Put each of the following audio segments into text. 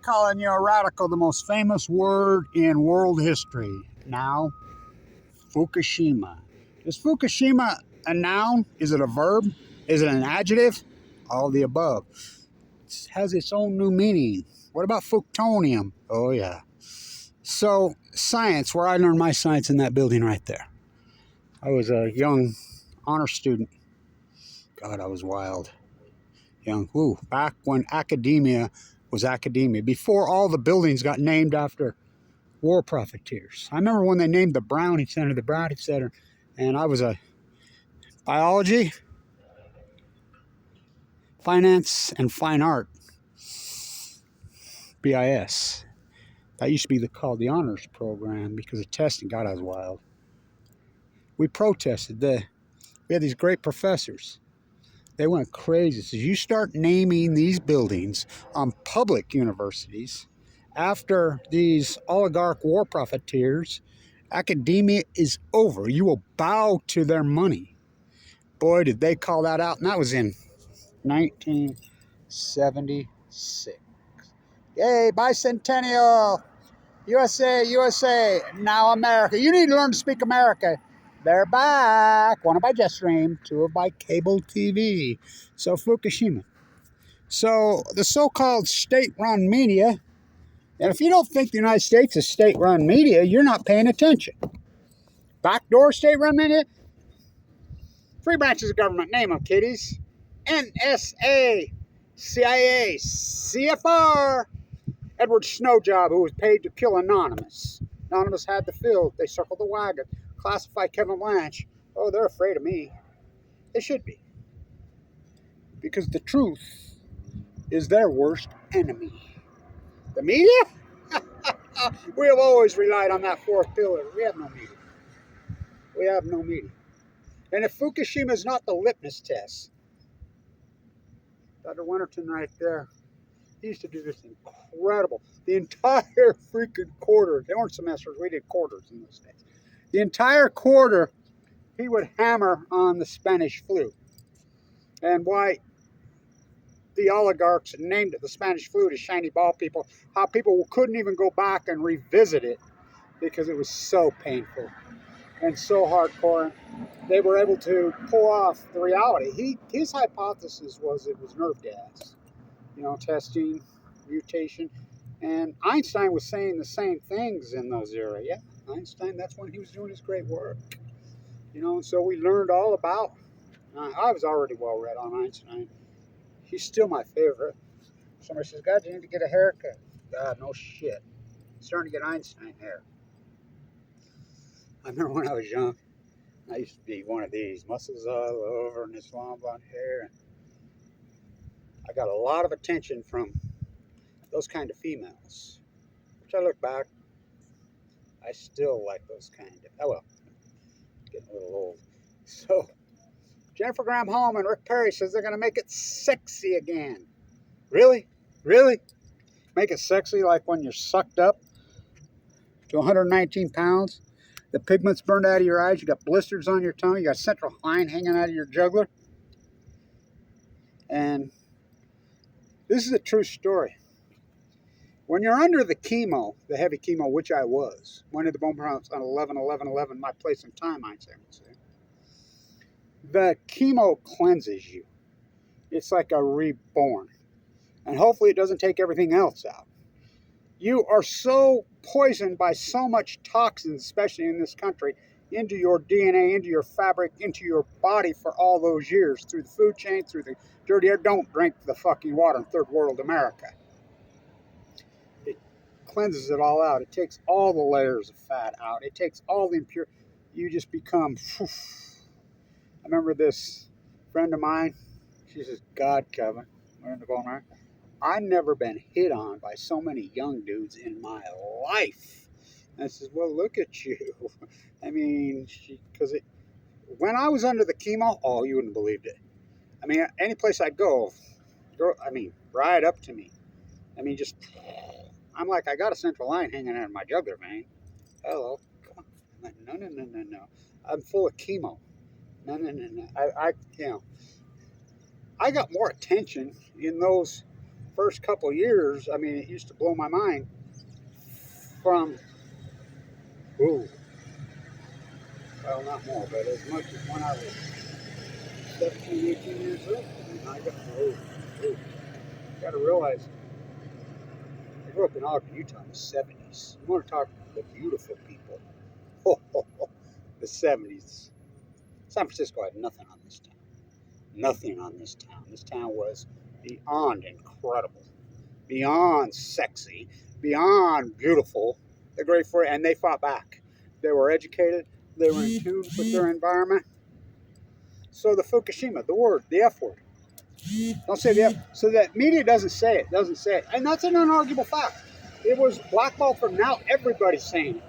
calling you a radical, the most famous word in world history. Now, Fukushima. Is Fukushima a noun? Is it a verb? Is it an adjective? All the above. It has its own new meaning. What about Fuktonium? Oh, yeah. So, science, where I learned my science in that building right there. I was a young honor student. God, I was wild. Young. Woo. Back when academia was academia. Before all the buildings got named after war profiteers. I remember when they named the Browning Center the Browning Center, and I was a biology, finance, and fine art. BIS. That used to be called the honors program because of testing. God, I was wild. We protested. We had these great professors. They went crazy. So you start naming these buildings on public universities after these oligarch war profiteers, academia is over. You will bow to their money. Boy, did they call that out. And that was in 1976. Yay, bicentennial. USA, USA, now America. You need to learn to speak America. They're back. One by jet stream, two by cable TV. So Fukushima. So the so-called state-run media, and if you don't think the United States is state-run media, you're not paying attention. Backdoor state-run media? Three branches of government. Name them, kiddies. NSA, CIA, CFR, Edward Snowjob, who was paid to kill Anonymous. Anonymous had the field. They circled the wagon. Classified Kevin Blanche. Oh, they're afraid of me. They should be. Because the truth is their worst enemy. The media? We have always relied on that fourth pillar. We have no media. We have no media. And if Fukushima is not the litmus test, Dr. Winterton right there, he used to do this incredible. The entire freaking quarter, they weren't semesters, we did quarters in those days. The entire quarter, he would hammer on the Spanish flu. And why the oligarchs named it the Spanish flu to shiny ball people, how people couldn't even go back and revisit it because it was so painful and so hardcore. They were able to pull off the reality. His hypothesis was it was nerve gas. You know, testing, mutation. And Einstein was saying the same things in those era. Yeah, Einstein, that's when he was doing his great work. You know, and so we learned all about, I was already well read on Einstein. He's still my favorite. Somebody says, God, you need to get a haircut. God, no shit. I'm starting to get Einstein hair. I remember when I was young, I used to be one of these, muscles all over and this long blonde hair. And I got a lot of attention from those kind of females, which I look back, I still like those kind of, oh well, getting a little old. So, Jennifer Graham Holm and Rick Perry says they're going to make it sexy again. Really? Really? Make it sexy like when you're sucked up to 119 pounds, the pigment's burned out of your eyes, you got blisters on your tongue, you got central line hanging out of your jugular. And this is a true story. When you're under the chemo, the heavy chemo, which I was, went into bone marrow on 11/11/11, my place in time, I'd say. The chemo cleanses you. It's like a reborn. And hopefully it doesn't take everything else out. You are so poisoned by so much toxins, especially in this country, into your DNA, into your fabric, into your body for all those years, through the food chain, through the dirty air. Don't drink the fucking water in third world America. Cleanses it all out. It takes all the layers of fat out. It takes all the impure. You just become. Whew. I remember this friend of mine. She says, "God, Kevin, we're in the bone marrow. I've never been hit on by so many young dudes in my life." And I says, "Well, look at you." I mean, when I was under the chemo, oh, you wouldn't believe it. I mean, any place I'd go, right up to me. I mean, just. I'm like, I got a central line hanging out of my jugular vein. Hello. Come on. I'm like, no. I'm full of chemo. No. I got more attention in those first couple years, I mean, it used to blow my mind from, ooh, well, not more, but as much as when I was 17, 18 years old. I got, you got to realize, I grew up in Ogden, Utah in the 70s. You want to talk about the beautiful people. The 70s. San Francisco had nothing on this town. Nothing on this town. This town was beyond incredible, beyond sexy, beyond beautiful. They're great for it, and they fought back. They were educated. They were in tune with their environment. So the FUKUSHIMA, the word, the F word. Don't say the F. So that media doesn't say it. And that's an unarguable fact. It was blackballed from now. Everybody's saying it.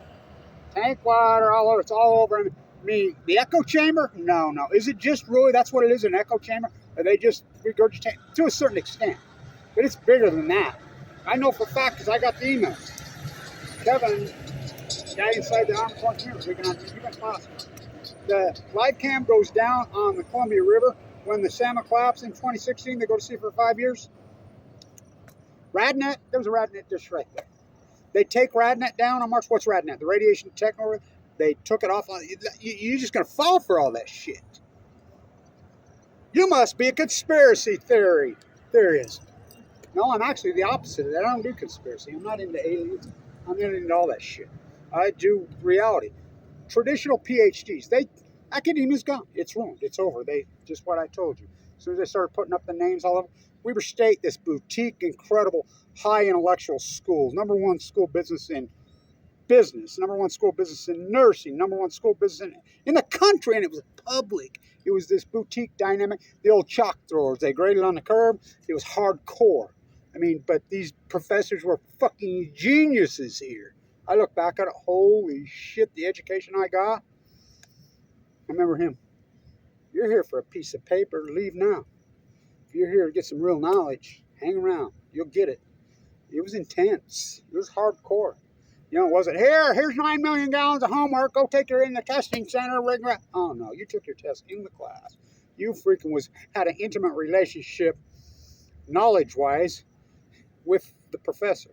Tank water, all over. It's all over. I mean, the echo chamber? No. Is it just really, that's what it is, an echo chamber? Or they just regurgitate? To a certain extent. But it's bigger than that. I know for a fact because I got the emails. Kevin, guy inside the Army Corps of Engineers, we can possible. The live cam goes down on the Columbia River when the salmon collapsed in 2016. They go to sea for 5 years. Radnet, there was a Radnet dish right there. They take Radnet down on March. What's Radnet? The radiation technology. They took it off. You're just going to fall for all that shit. You must be a conspiracy theorist. No, I'm actually the opposite of that. I don't do conspiracy. I'm not into aliens. I'm not into all that shit. I do reality. Traditional PhDs, academia's gone. It's ruined. It's over. Just what I told you. As soon as they started putting up the names all over, Weber State, this boutique, incredible, high intellectual school, #1 school business in business, #1 school business in nursing, #1 school business in the country, and it was public. It was this boutique dynamic. The old chalk throwers, they graded on the curb. It was hardcore. I mean, but these professors were fucking geniuses here. I look back at it, holy shit, the education I got. I remember him. You're here for a piece of paper, leave now. If you're here to get some real knowledge, hang around. You'll get it. It was intense. It was hardcore. You know, it wasn't, here's 9 million gallons of homework, go take her in the testing center. Oh no, you took your test in the class. You freaking had an intimate relationship, knowledge-wise, with the professor.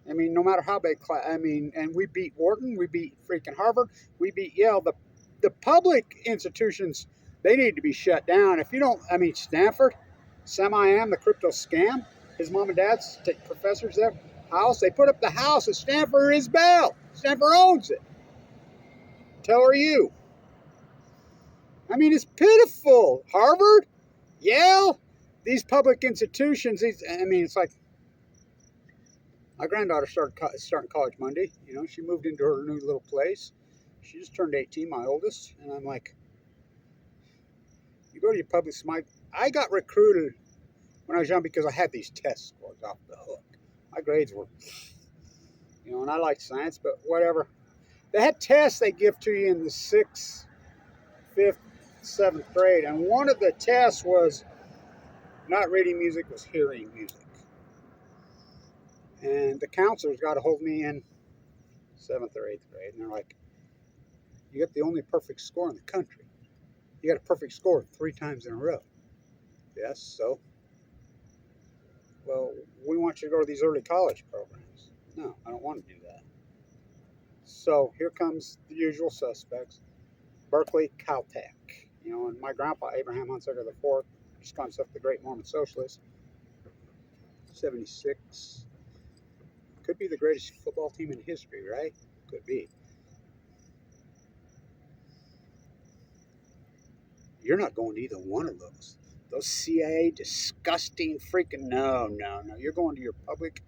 I mean, no matter how big class, and we beat Wharton, we beat freaking Harvard, we beat Yale. The public institutions, they need to be shut down. If you don't, Stanford, Semi-Am, the crypto scam, his mom and dad's professors there, house, they put up the house at Stanford is bail. Stanford owns it. Tell her you. It's pitiful. Harvard, Yale, these public institutions, it's like, my granddaughter starting college Monday. You know, she moved into her new little place. She just turned 18, my oldest. And I'm like, you go to your public, I got recruited when I was young because I had these test scores off the hook. My grades were, and I liked science, but whatever. They had tests they give to you in the 6th, 5th, 7th grade. And one of the tests was not reading music, was hearing music. And the counselors got a hold of me in 7th or 8th grade. And they're like, you got the only perfect score in the country. You got a perfect score 3 times in a row. Yes, so? Well, we want you to go to these early college programs. No, I don't want to do that. So here comes the usual suspects. Berkeley, Caltech. And my grandpa, Abraham Hunsaker IV, just called himself the Great Mormon Socialist. 76. Could be the greatest football team in history, right? Could be. You're not going to either one of those. Those CIA disgusting freaking no. You're going to your public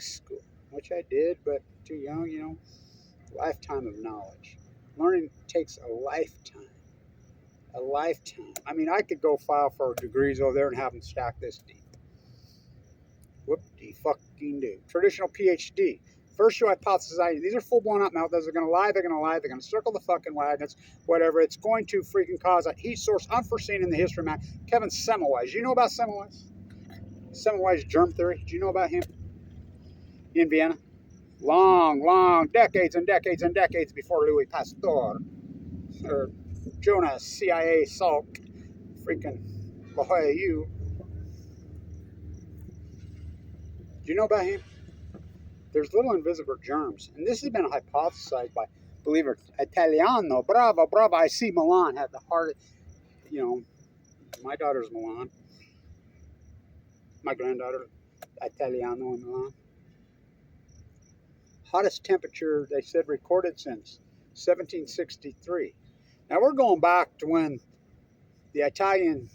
school, which I did, but too young, lifetime of knowledge. Learning takes a lifetime. A lifetime. I could go file for degrees over there and have them stack this deep. Whoop-de-fucking-do. Traditional PhD. First your hypothesis, these are full-blown out meltdowns. They're going to lie, they're going to circle the fucking wagons, whatever. It's going to freaking cause a heat source unforeseen in the history of man. Kevin Semmelweis. You know about Semmelweis? Semmelweis germ theory. Do you know about him? In Vienna? Long, decades and decades and decades before Louis Pasteur or Jonas CIA Salk freaking Boy, you. Do you know about him? There's little invisible germs, and this has been hypothesized by believer Italiano. Bravo, bravo. I see Milan had the heart. You know, my daughter's Milan. My granddaughter, Italiano in Milan. Hottest temperature, they said, recorded since 1763. Now we're going back to when the Italian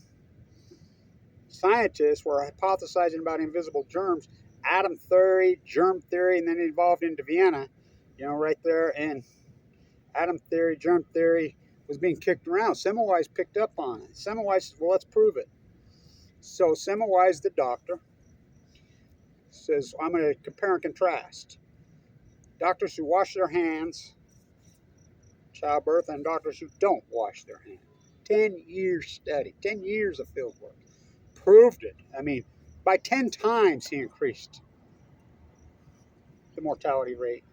scientists were hypothesizing about invisible germs, atom theory, germ theory, and then it evolved into Vienna, you know, right there. And atom theory, germ theory was being kicked around. Semmelweis picked up on it. Semmelweis says, well, let's prove it. So Semmelweis, the doctor, says, I'm going to compare and contrast. Doctors who wash their hands, childbirth, and doctors who don't wash their hands. 10 years study, 10 years of field work. Proved it. I mean, by 10 times he increased the mortality rate.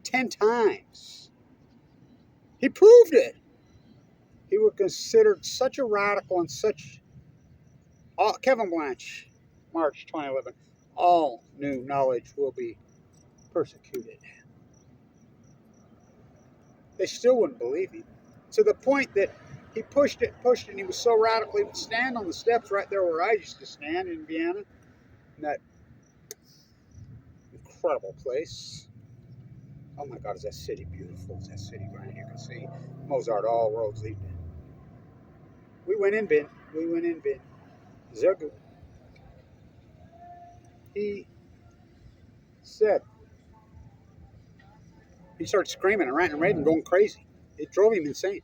10 times. He proved it. He was considered such a radical and such... Kevin Blanche, March 2011. All new knowledge will be persecuted. They still wouldn't believe him. To the point that he pushed it, and he was so radical, he would stand on the steps right there where I used to stand in Vienna, in that incredible place. Oh my God, is that city beautiful? Is that city grand? You can see Mozart, all roads lead. We went in, Ben. We went in, Ben. Sehr good. He said, he started screaming and ranting and raving, going crazy. It drove him insane.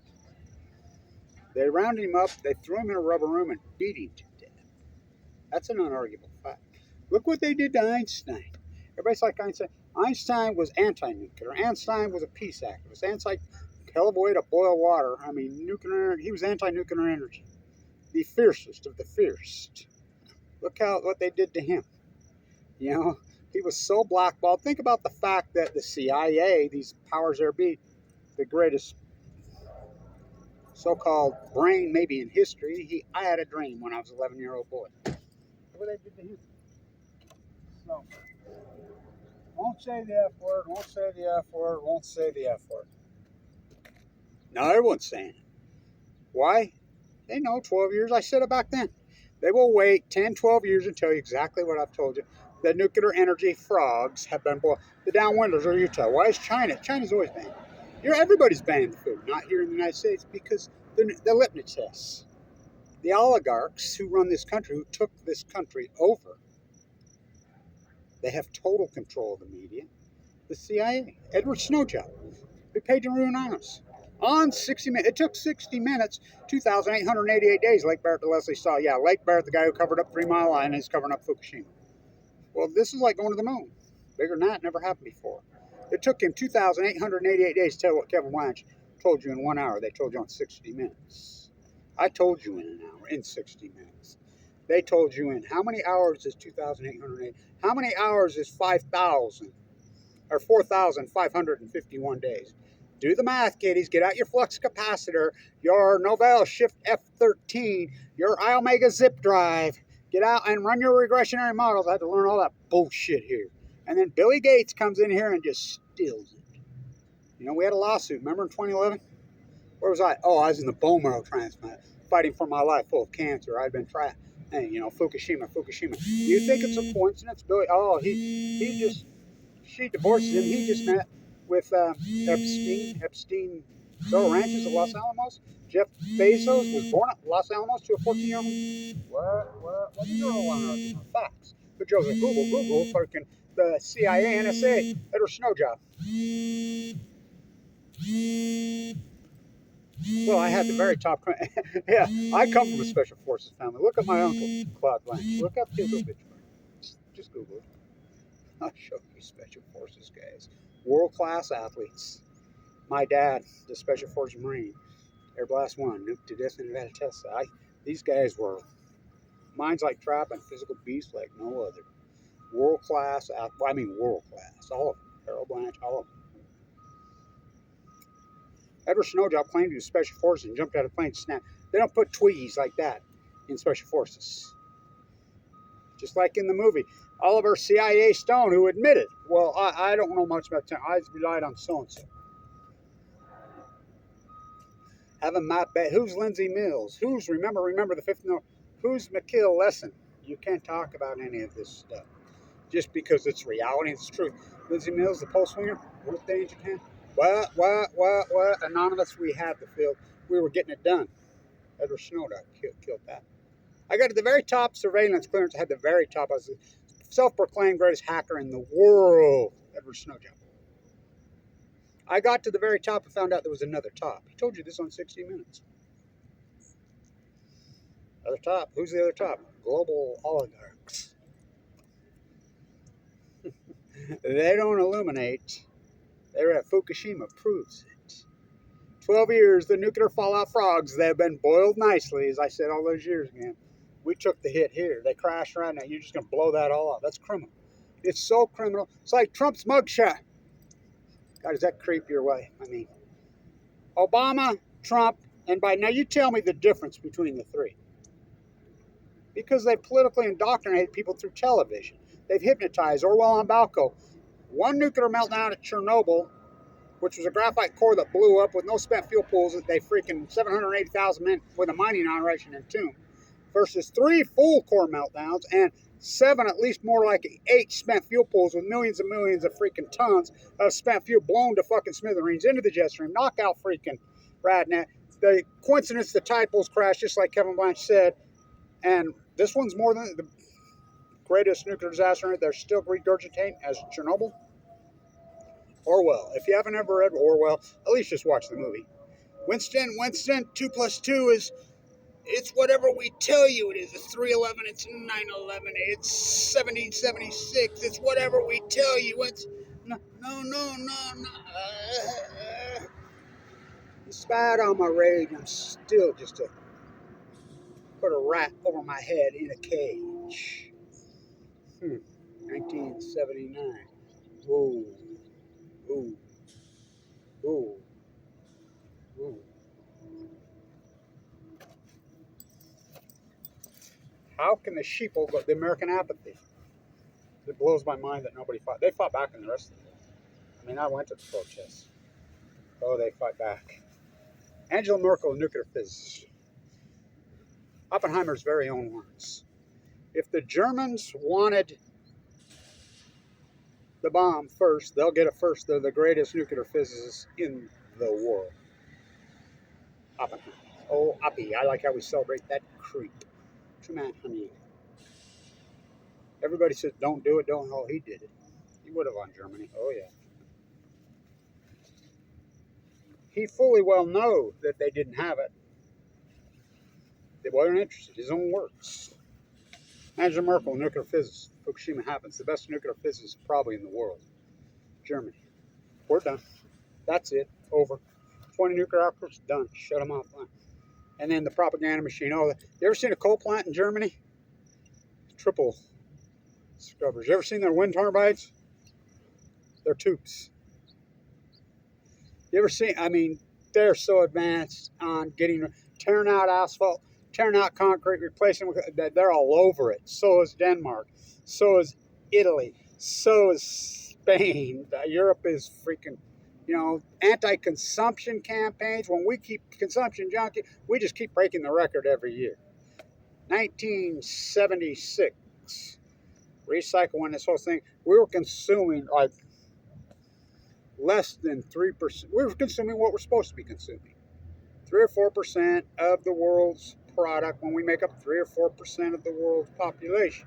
They rounded him up, they threw him in a rubber room and beat him to death. That's an unarguable fact. Look what they did to Einstein. Everybody's like Einstein. Einstein was anti-nuclear. Einstein was a peace activist. Einstein, hell of a way to boil water. I mean, nuclear. He was anti-nuclear energy, the fiercest of the fierce. Look what they did to him. You know, he was so blackballed. Think about the fact that the CIA, these powers there be, the greatest so-called brain maybe in history. I had a dream when I was an 11-year-old boy. Look what they did to him. So, won't say the F word, won't say the F word, won't say the F word. Now everyone's saying it. Why? They know 12 years. I said it back then. They will wait 10, 12 years and tell you exactly what I've told you. The nuclear energy frogs have been boiled. The downwinders are Utah. Why is China? China's always banned. Everybody's banned the food, not here in the United States, because the LITMUS tests. The oligarchs who run this country, who took this country over, they have total control of the media. The CIA, Edward Snowden, who paid to ruin on us. On 60 Minutes, it took 60 minutes, 2,888 days. Lake Barrett to Leslie Stahl. Yeah, Lake Barrett, the guy who covered up 3 Mile Line, is covering up Fukushima. Well, this is like going to the moon. Bigger than that, never happened before. It took him 2,888 days to tell what Kevin Blanche told you in 1 hour. They told you on 60 minutes. I told you in an hour, in 60 minutes. They told you in how many hours is 2,808? How many hours is 5,000? Or 4,551 days. Do the math, kiddies. Get out your flux capacitor, your Novell Shift F13, your iOmega zip drive. Get out and run your regressionary models. I had to learn all that bullshit here. And then Billy Gates comes in here and just steals it. You know, we had a lawsuit, remember in 2011? Where was I? Oh, I was in the bone marrow transplant, fighting for my life, full of cancer. I'd been trying, hey, you know, Fukushima. You think it's a coincidence, Billy? Oh, she divorces him. He just met with Epstein Ranches at Los Alamos. Jeff Bezos was born at Los Alamos to a 14-year-old. What do you know on facts? But Joseph, Google, fucking the CIA, NSA, Edward Snowden. Well, I had the very top. Yeah, I come from a special forces family. Look at my uncle, Claude Blanche. Look up his obituary. Just Google it. I'll show you special forces guys. World-class athletes. My dad, the Special Forces Marine, Air Blast 1, nuked to death in Nevada test. These guys were minds like trap and physical beasts like no other. World-class, world-class. All of them. Harold Blanche, all of them. Edward Snowden claimed he was Special Forces and jumped out of a plane and snapped. They don't put Twiggies like that in Special Forces. Just like in the movie, Oliver CIA Stone, who admitted, well, I don't know much about time. I relied on so-and-so. Having my bet. Who's Lindsay Mills? Who's, remember the fifth note? Who's McKill Lesson? You can't talk about any of this stuff just because it's reality, it's truth. Lindsay Mills, the pole swinger, worst day in Japan. What? Anonymous, we had the field. We were getting it done. Edward Snowden killed that. I got to the very top, surveillance clearance. I had the very top. I was the self-proclaimed greatest hacker in the world, Edward Snowden. I got to the very top and found out there was another top. He told you this on 60 Minutes. Other top. Who's the other top? Global oligarchs. They don't illuminate. They're at Fukushima proves it. 12 years, the nuclear fallout frogs, they've been boiled nicely, as I said all those years again. We took the hit here. They crashed right now. You're just going to blow that all up. That's criminal. It's so criminal. It's like Trump's mugshot. God, does that creep your way? I mean, Obama, Trump, and Biden. Now, you tell me the difference between the three. Because they politically indoctrinated people through television. They've hypnotized Orwell and Balco. One nuclear meltdown at Chernobyl, which was a graphite core that blew up with no spent fuel pools that they freaking 780,000 men with a mining operation entombed, versus 3 full core meltdowns and 7, at least more like 8 spent fuel pools with millions and millions of freaking tons of spent fuel blown to fucking smithereens into the jet stream, knockout freaking radnet. The coincidence, the tide pools crashed, just like Kevin Blanch said, and this one's more than the greatest nuclear disaster they're still regurgitating as Chernobyl. Orwell. If you haven't ever read Orwell, at least just watch the movie. Winston, 2 plus 2 is, it's whatever we tell you it is. It's 3/11, it's 9/11, it's 1776, it's whatever we tell you. It's no. Despite all my rage, I'm still just to put a rat over my head in a cage. 1979. Ooh. Ooh. Ooh. Ooh. How can the sheeple go, the American apathy? It blows my mind that nobody fought. They fought back in the rest of the world. I mean, I went to the protests. Oh, they fight back. Angela Merkel, nuclear physicist. Oppenheimer's very own words. If the Germans wanted the bomb first, they'll get it first. They're the greatest nuclear physicists in the world. Oppenheimer. Oh, Oppie. I like how we celebrate that creep. True man, honey. Everybody says, don't do it, don't. Oh, he did it. He would have on Germany. Oh, yeah. He fully well knows that they didn't have it. They weren't interested. His own words. Angela Merkel, nuclear physicist. Fukushima happens. The best nuclear physicist probably in the world. Germany. We're done. That's it. Over. 20 nuclear outputs, done. Shut them off. And then the propaganda machine. Oh, you ever seen a coal plant in Germany? Triple scrubbers. You ever seen their wind turbines? They're tubes. You ever seen, I mean, they're so advanced on tearing out asphalt, tearing out concrete, replacing it. They're all over it. So is Denmark. So is Italy. So is Spain. Europe is freaking, anti-consumption campaigns. When we keep consumption junkie, we just keep breaking the record every year. 1976, recycling this whole thing. We were consuming like less than 3%. We were consuming what we're supposed to be consuming. 3 or 4% of the world's product when we make up 3 or 4% of the world's population.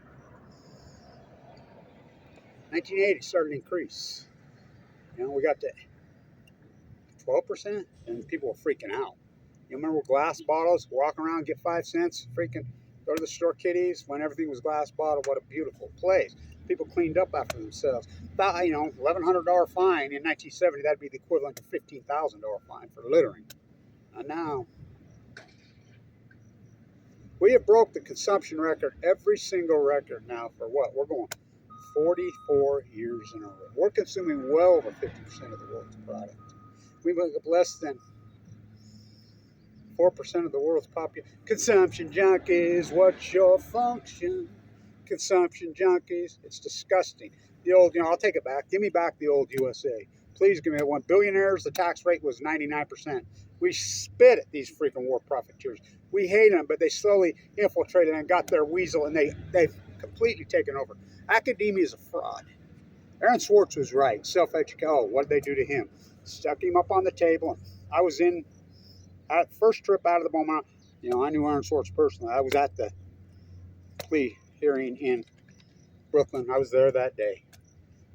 1980 started to increase. We got to 12%, and people were freaking out. You remember glass bottles, walk around, get 5 cents, freaking go to the store kiddies when everything was glass bottle. What a beautiful place. People cleaned up after themselves. $1,100 fine in 1970, that'd be the equivalent to $15,000 fine for littering. And now, we have broke the consumption record, every single record now for what? We're going 44 years in a row. We're consuming well over 50% of the world's product. We make up less than 4% of the world's population. Consumption junkies, what's your function? Consumption junkies. It's disgusting. The old, I'll take it back. Give me back the old USA. Please give me that one. Billionaires, the tax rate was 99%. We spit at these freaking war profiteers. We hate them, but they slowly infiltrated and got their weasel, and they've completely taken over. Academia is a fraud. Aaron Swartz was right. Self-education. Oh, what did they do to him? Stuck him up on the table. I was in, first trip out of the Beaumont. I knew Aaron Swartz personally. I was at the plea hearing in Brooklyn. I was there that day.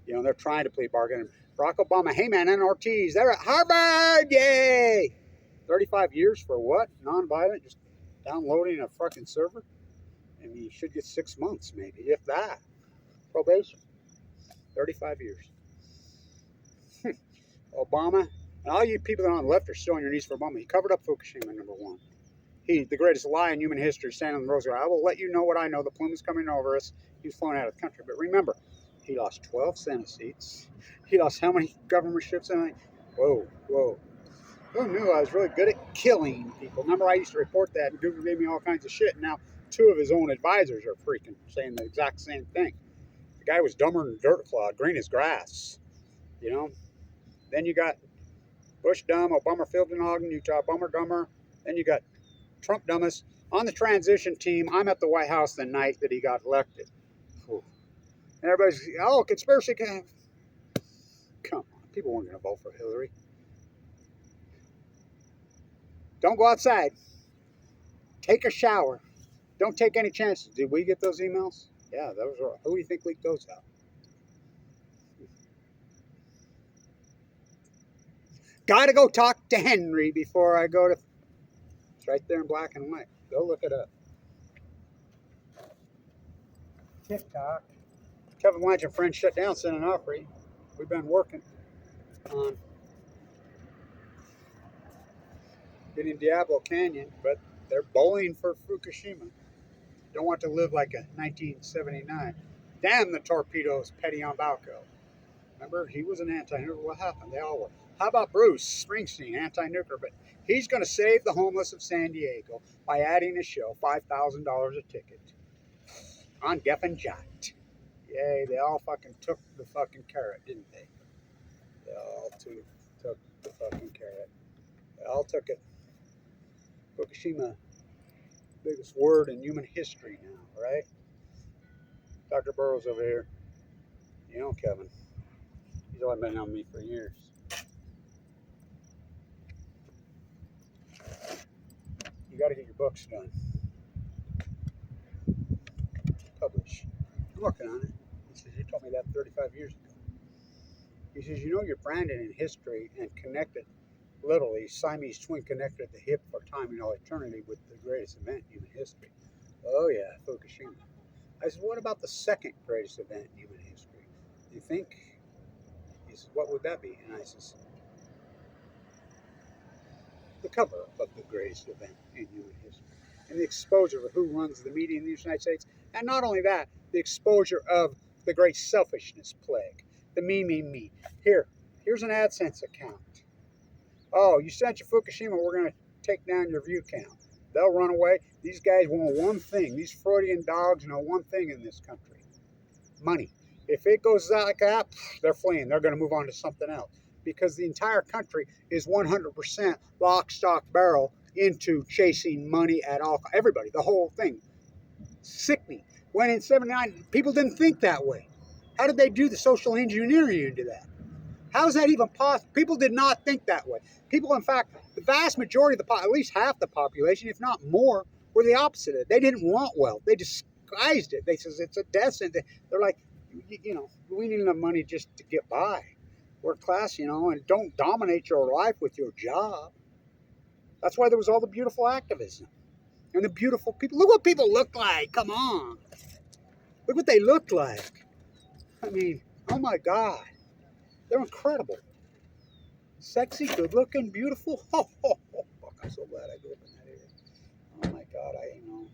They're trying to plea bargain. Barack Obama, hey man, NRTs, they're at Harvard, yay! 35 years for what? Non-violent, just downloading a fucking server? I mean, you should get 6 months maybe, if that. Probation. 35 years. Obama, and all you people that are on the left are still on your knees for Obama. He covered up Fukushima, number one. He, the greatest lie in human history, standing on the rosary. I will let you know what I know. The plume is coming over us. He was flown out of the country. But remember, he lost 12 Senate seats. He lost how many governorships? Whoa. Who knew I was really good at killing people? Remember, I used to report that, and Google gave me all kinds of shit. And now 2 of his own advisors are freaking saying the exact same thing. The guy was dumber than dirt clod, green as grass. Then you got Bush dumb, Obama filled in Ogden, Utah, Bummer dumber. Then you got Trump dumbest. On the transition team, I'm at the White House the night that he got elected. And everybody's, conspiracy. Come on, people weren't going to vote for Hillary. Don't go outside. Take a shower. Don't take any chances. Did we get those emails? Yeah, those were. Who do you think leaked those out? Gotta go talk to Henry before I go to. It's right there in black and white. Go look it up. TikTok. Kevin Blanchard friends shut down San Onofre. We've been working on getting Diablo Canyon, but they're bowling for Fukushima. Don't want to live like a 1979. Damn the torpedoes, Petty on Balco. Remember, he was an anti-nuclear. What happened? They all were. How about Bruce Springsteen, anti-nuclear? But he's going to save the homeless of San Diego by adding a show, $5,000 a ticket, on Geffen Jot. Yay, they all fucking took the fucking carrot, didn't they? They all took the fucking carrot. They all took it. Fukushima, biggest word in human history now, right? Dr. Burroughs over here. Kevin. He's only been on me for years. You got to get your books done. Publish. I'm working on it. He says, you told me that 35 years ago. He says, you're branded in history and connected, literally, Siamese twin connected at the hip for time and all eternity with the greatest event in human history. Oh, yeah, Fukushima. I said, what about the second greatest event in human history? Do you think? He says, what would that be? And I says, the cover of the greatest event in human history. And the exposure of who runs the media in the United States. And not only that, the exposure of the great selfishness plague. The me. Here's an AdSense account. Oh, you sent your Fukushima, we're going to take down your view count. They'll run away. These guys want one thing. These Freudian dogs know one thing in this country. Money. If it goes like that, they're fleeing. They're going to move on to something else. Because the entire country is 100% lock, stock, barrel into chasing money at all. Everybody, the whole thing. Sickening. When in 79, people didn't think that way. How did they do the social engineering into that? How is that even possible? People did not think that way. People, in fact, the vast majority of at least half the population, if not more, were the opposite of it. They didn't want wealth. They disguised it. They says it's a death sentence. They're like, we need enough money just to get by. Work class, and don't dominate your life with your job. That's why there was all the beautiful activism. And the beautiful people. Look what people look like. Come on. Look what they look like. I mean, oh my God. They're incredible. Sexy, good looking, beautiful. Oh, fuck, I'm so glad I grew up in that area. Oh my God, I'm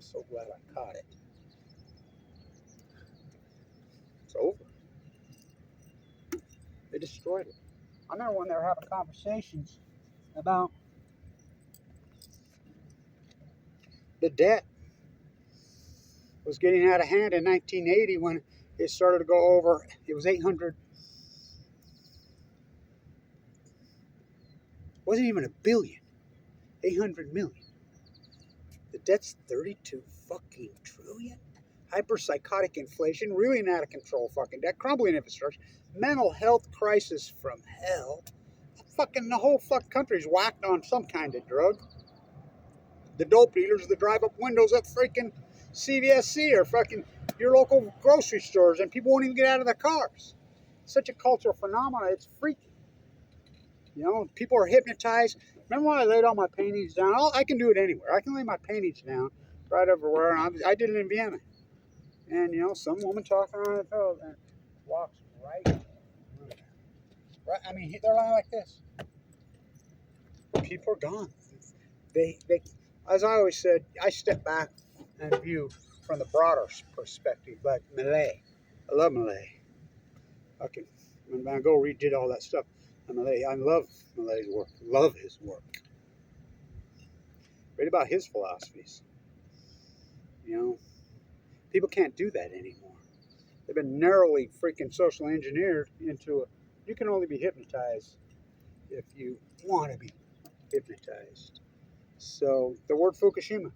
so glad I caught it. It's over. They destroyed it. I remember when they were having conversations about the debt was getting out of hand in 1980 when it started to go over. It was 800. Wasn't even a billion. 800 million. The debt's 32 fucking trillion. Hyperpsychotic inflation, really out of control fucking debt, crumbling infrastructure, mental health crisis from hell. Fucking the whole fucking country's whacked on some kind of drug. The dope dealers that drive up windows at freaking CVSC or fucking your local grocery stores, and people won't even get out of their cars. Such a cultural phenomenon, it's freaky. You know, people are hypnotized. Remember when I laid all my paintings down? I can do it anywhere. I can lay my paintings down right everywhere. I did it in Vienna. And, you know, some woman talking on the phone and walks right. I mean, they're lying like this. People are gone. They, as I always said, I step back and view from the broader perspective, like Malay. I love Malay. Okay, when Van Gogh redid all that stuff, I love Malay's work. Love his work. Read about his philosophies. You know, people can't do that anymore. They've been narrowly freaking socially engineered into a. You can only be hypnotized if you want to be hypnotized. So the word Fukushima,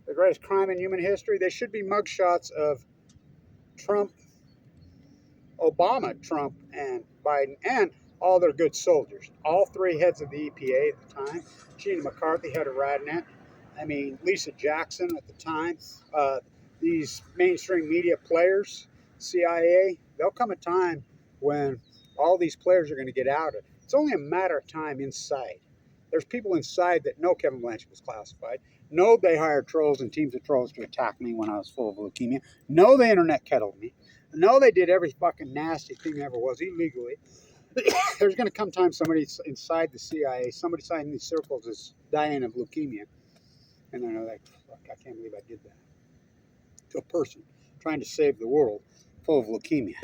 the greatest crime in human history. They should be mugshots of Trump, Obama, Trump, and Biden, and all their good soldiers. All three heads of the EPA at the time. Gina McCarthy had a rat in it. I mean, Lisa Jackson at the time. These mainstream media players, CIA, there'll come a time when all these players are going to get outed. It's only a matter of time inside. There's people inside that know Kevin Blanchett was classified, know they hired trolls and teams of trolls to attack me when I was full of leukemia, know the internet kettled me, know they did every fucking nasty thing there ever was illegally. There's going to come time somebody inside the CIA, somebody inside in these circles is dying of leukemia. And they're like, fuck, I can't believe I did that. To a person trying to save the world full of leukemia.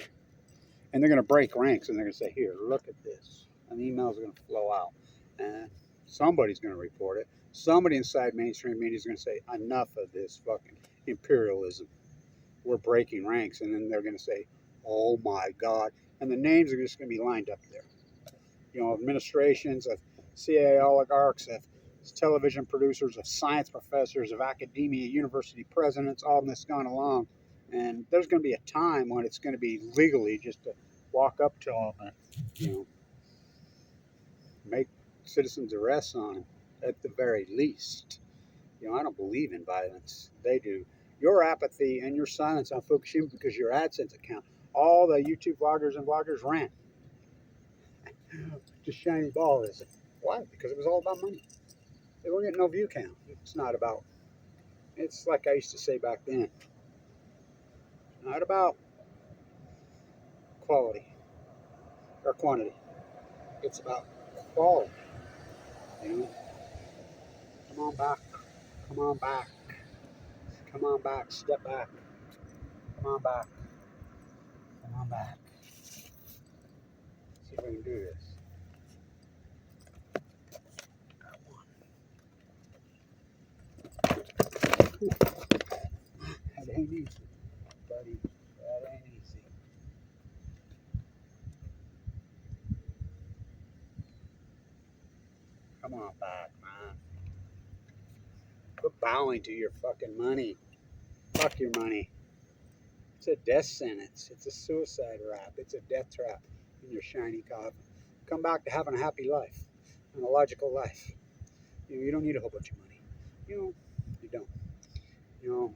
And they're going to break ranks and they're going to say, here, look at this. And the emails are going to flow out. And somebody's going to report it. Somebody inside mainstream media is going to say, enough of this fucking imperialism. We're breaking ranks. And then they're going to say, oh my God. And the names are just going to be lined up there. You know, administrations of CIA oligarchs, of television producers, of science professors, of academia, university presidents, all this gone along. And there's going to be a time when it's going to be legally just to walk up to them and, you know, make citizens arrests on them at the very least. You know, I don't believe in violence. They do. Your apathy and your silence on Fukushima because your AdSense account. All the YouTube vloggers and bloggers ran. Just shiny ball is it? Why? Because it was all about money. They weren't getting no view count. It's not about. It's like I used to say back then. Not about quality or quantity. It's about quality. You know? Come on back. Come on back. Come on back. Step back. Come on back. Come on back. See if we can do this. That ain't easy, buddy. That ain't easy. Come on back, man. Quit bowing to your fucking money. Fuck your money. It's a death sentence. It's a suicide rap. It's a death trap in your shiny coffin. Come back to having a happy life and a logical life. You know, you don't need a whole bunch of money. You know, you don't. You know,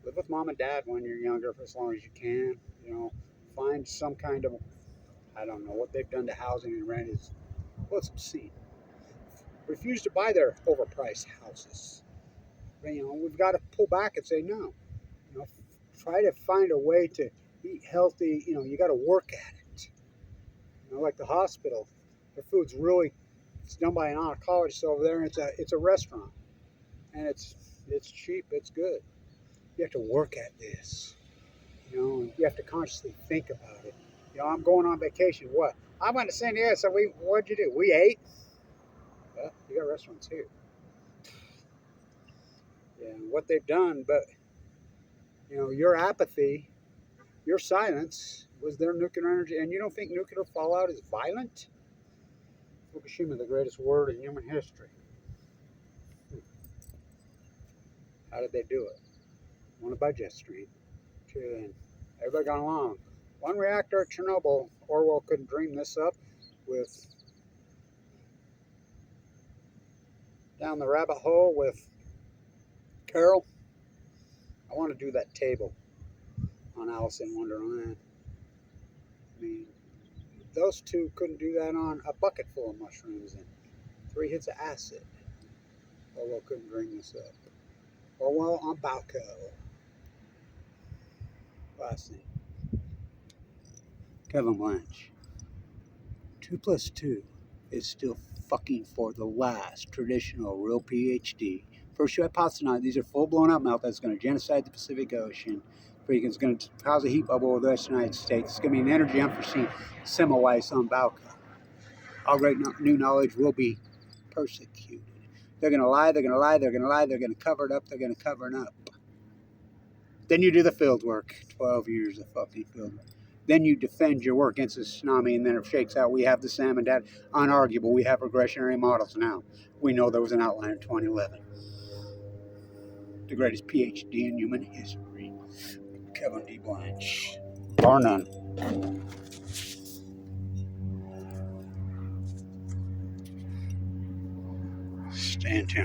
live with mom and dad when you're younger for as long as you can. You know, find some kind of, I don't know, what they've done to housing and rent is, well, it's obscene. Refuse to buy their overpriced houses. You know, we've got to pull back and say no. You know, try to find a way to eat healthy. You know, you got to work at it. You know, like the hospital, their food's really, it's done by an oncologist over there, and it's a restaurant, and it's cheap, it's good. You have to work at this. You know, you have to consciously think about it. You know, I'm going on vacation. What? I went to San Diego. So what'd you do? We ate. Yeah, you got restaurants here. Yeah, and what they've done, but your apathy, your silence was their nuclear energy, and you don't think nuclear fallout is violent? Fukushima, the greatest word in human history. How did they do it? On a budget stream. And everybody got along. One reactor at Chernobyl. Orwell couldn't dream this up with down the rabbit hole with Carol. I want to do that table on Alice in Wonderland. I mean, those two couldn't do that on a bucket full of mushrooms and 3 hits of acid. Orwell couldn't dream this up. Orwell on Balco. Last thing. Kevin Blanche. 2 plus 2 is still fucking for the last traditional real PhD. First, you hypothesize these are full blown up meltdowns. It's going to genocide the Pacific Ocean. It's going to cause a heat bubble over the Western United States. It's going to be an energy unforeseen Semmelweis on Balco. All great new knowledge will be persecuted. They're going to lie, they're going to lie, they're going to lie, they're going to cover it up, they're going to cover it up. Then you do the field work. 12 years of fucking field work. Then you defend your work against the tsunami, and then it shakes out. We have the salmon data. Unarguable. We have regressionary models now. We know there was an outlier in 2011. The greatest PhD in human history. Kevin D. Blanche. Bar none. Stand tuned.